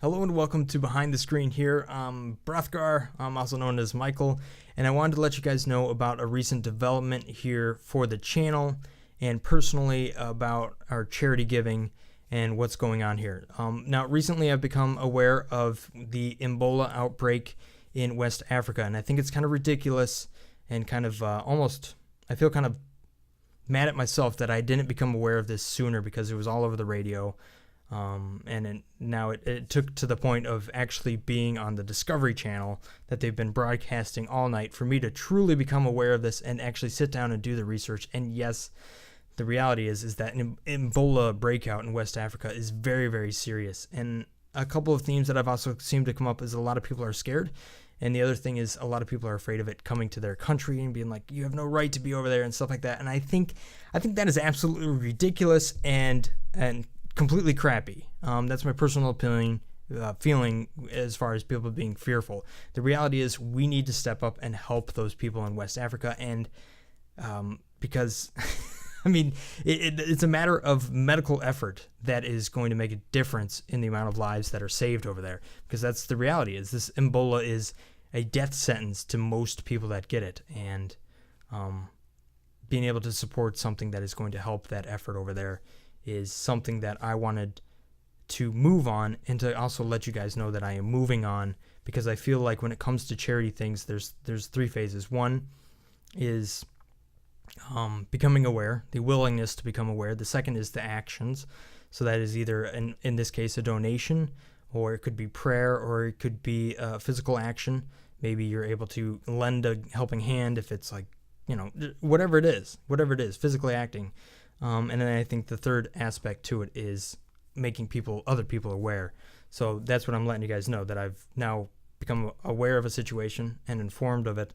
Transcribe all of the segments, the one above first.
Hello and welcome to Behind the Screen here. I'm Brothgar, I'm also known as Michael, and I wanted to let you guys know about a recent development here for the channel and personally about our charity giving and what's going on here. Now, recently I've become aware of the Ebola outbreak in West Africa, and I think it's kind of ridiculous and kind of I feel kind of mad at myself that I didn't become aware of this sooner because it was all over the radio. Now it took to the point of actually being on the Discovery Channel that they've been broadcasting all night for me to truly become aware of this and actually sit down and do the research. And yes, the reality is that an Ebola breakout in West Africa is very, very serious. And a couple of themes that I've also seen to come up is a lot of people are scared. And the other thing is a lot of people are afraid of it coming to their country and being like, you have no right to be over there and stuff like that. And I think that is absolutely ridiculous and completely crappy. That's my personal opinion, feeling as far as people being fearful. The reality is we need to step up and help those people in West Africa, and because I mean it's a matter of medical effort that is going to make a difference in the amount of lives that are saved over there, because that's the reality. Is this Ebola is a death sentence to most people that get it, and being able to support something that is going to help that effort over there is something that I wanted to move on, and to also let you guys know that I am moving on, because I feel like when it comes to charity things, there's three phases. One is becoming aware, the willingness to become aware. The second is the actions. So that is either, in this case, a donation, or it could be prayer, or it could be physical action. Maybe you're able to lend a helping hand if it's like, whatever it is, physically acting. And then I think the third aspect to it is making other people aware. So that's what I'm letting you guys know, that I've now become aware of a situation and informed of it.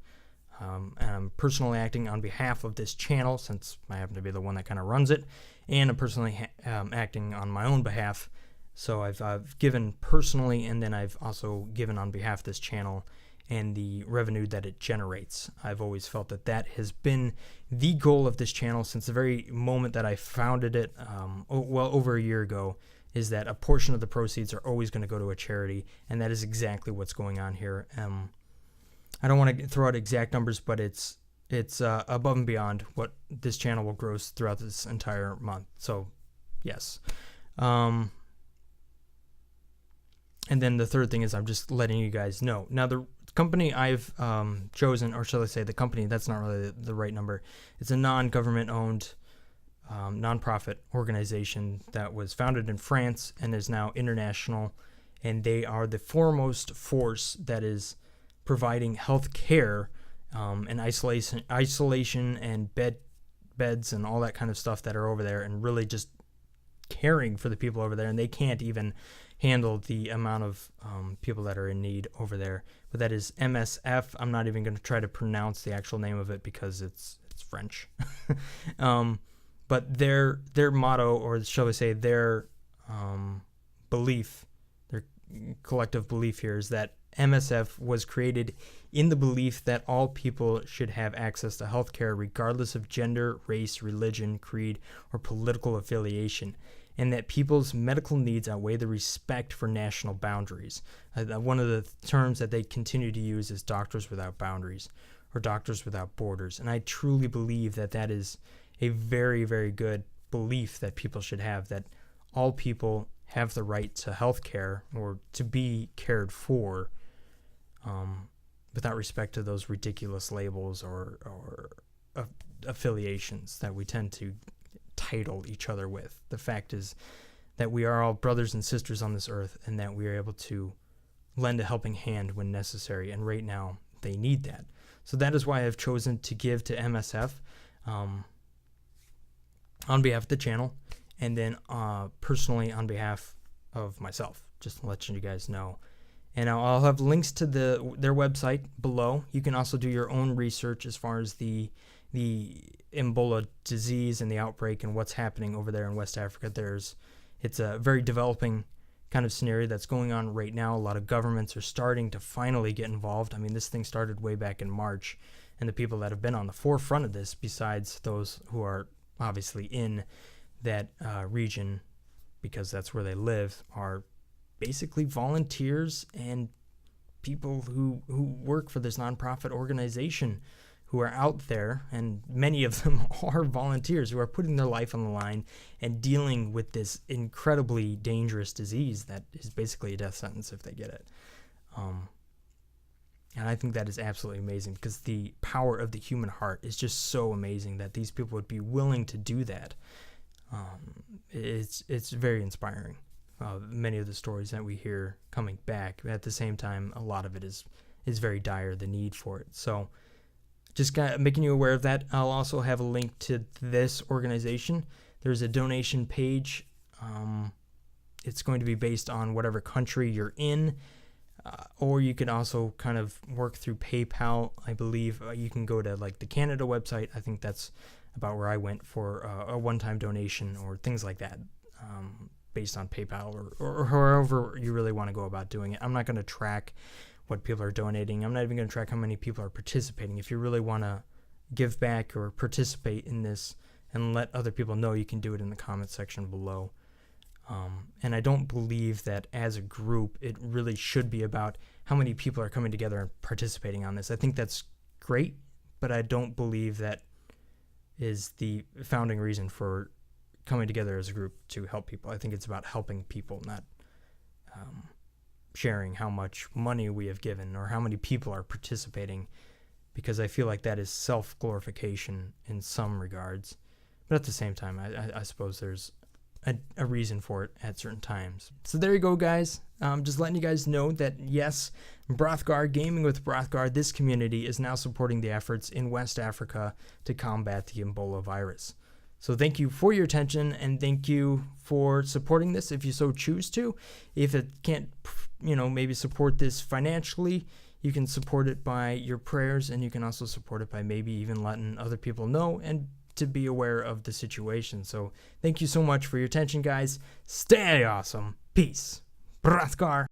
And I'm personally acting on behalf of this channel, since I happen to be the one that kind of runs it, and I'm personally acting on my own behalf. So I've given personally, and then I've also given on behalf of this channel and the revenue that it generates. I've always felt that has been the goal of this channel since the very moment that I founded it, over a year ago, is that a portion of the proceeds are always going to go to a charity, and that is exactly what's going on here. I don't want to throw out exact numbers, but it's above and beyond what this channel will gross throughout this entire month. So, yes. And then the third thing is I'm just letting you guys know. Now, the company I've chosen, or shall I say the company, that's not really the right number. It's a non-government owned nonprofit organization that was founded in France and is now international, and they are the foremost force that is providing health care and isolation and beds and all that kind of stuff that are over there, and really just caring for the people over there, and they can't even handle the amount of people that are in need over there. But that is MSF. I'm not even going to try to pronounce the actual name of it because it's French. But their motto, or shall we say their belief, their collective belief here, is that MSF was created in the belief that all people should have access to health care regardless of gender, race, religion, creed, or political affiliation, and that people's medical needs outweigh the respect for national boundaries. One of the terms that they continue to use is doctors without boundaries, or doctors without borders. And I truly believe that is a very, very good belief that people should have, that all people have the right to health care, or to be cared for, without respect to those ridiculous labels or affiliations that we tend to title each other with. The fact is that we are all brothers and sisters on this earth, and that we are able to lend a helping hand when necessary, and right now they need that. So that is why I've chosen to give to MSF on behalf of the channel, and then personally on behalf of myself, just to let you guys know. And I'll have links to their website below. You can also do your own research as far as the Ebola disease and the outbreak and what's happening over there in West Africa. It's a very developing kind of scenario that's going on right now. A lot of governments are starting to finally get involved. I mean, this thing started way back in March, and the people that have been on the forefront of this, besides those who are obviously in that region, because that's where they live, are basically volunteers and people who work for this nonprofit organization who are out there, and many of them are volunteers who are putting their life on the line and dealing with this incredibly dangerous disease that is basically a death sentence if they get it. And I think that is absolutely amazing, because the power of the human heart is just so amazing that these people would be willing to do that. It's very inspiring. Many of the stories that we hear coming back. At the same time, a lot of it is very dire, the need for it. So just making you aware of that. I'll also have a link to this organization. There's a donation page. It's going to be based on whatever country you're in, or you can also kind of work through PayPal. I believe you can go to like the Canada website. I think that's about where I went for a one-time donation or things like that, based on PayPal or however you really want to go about doing it. I'm not going to track what people are donating. I'm not even going to track how many people are participating. If you really want to give back or participate in this and let other people know, you can do it in the comment section below. And I don't believe that as a group it really should be about how many people are coming together and participating on this. I think that's great, but I don't believe that is the founding reason for coming together as a group to help people. I think it's about helping people, not sharing how much money we have given or how many people are participating, because I feel like that is self-glorification in some regards. But at the same time, I suppose there's a reason for it at certain times. So there you go, guys. Just letting you guys know that, yes, Brothgar, Gaming with Brothgar, this community is now supporting the efforts in West Africa to combat the Ebola virus. So thank you for your attention, and thank you for supporting this if you so choose to. If it can't, maybe support this financially, you can support it by your prayers, and you can also support it by maybe even letting other people know and to be aware of the situation. So thank you so much for your attention, guys. Stay awesome. Peace. Brothgar.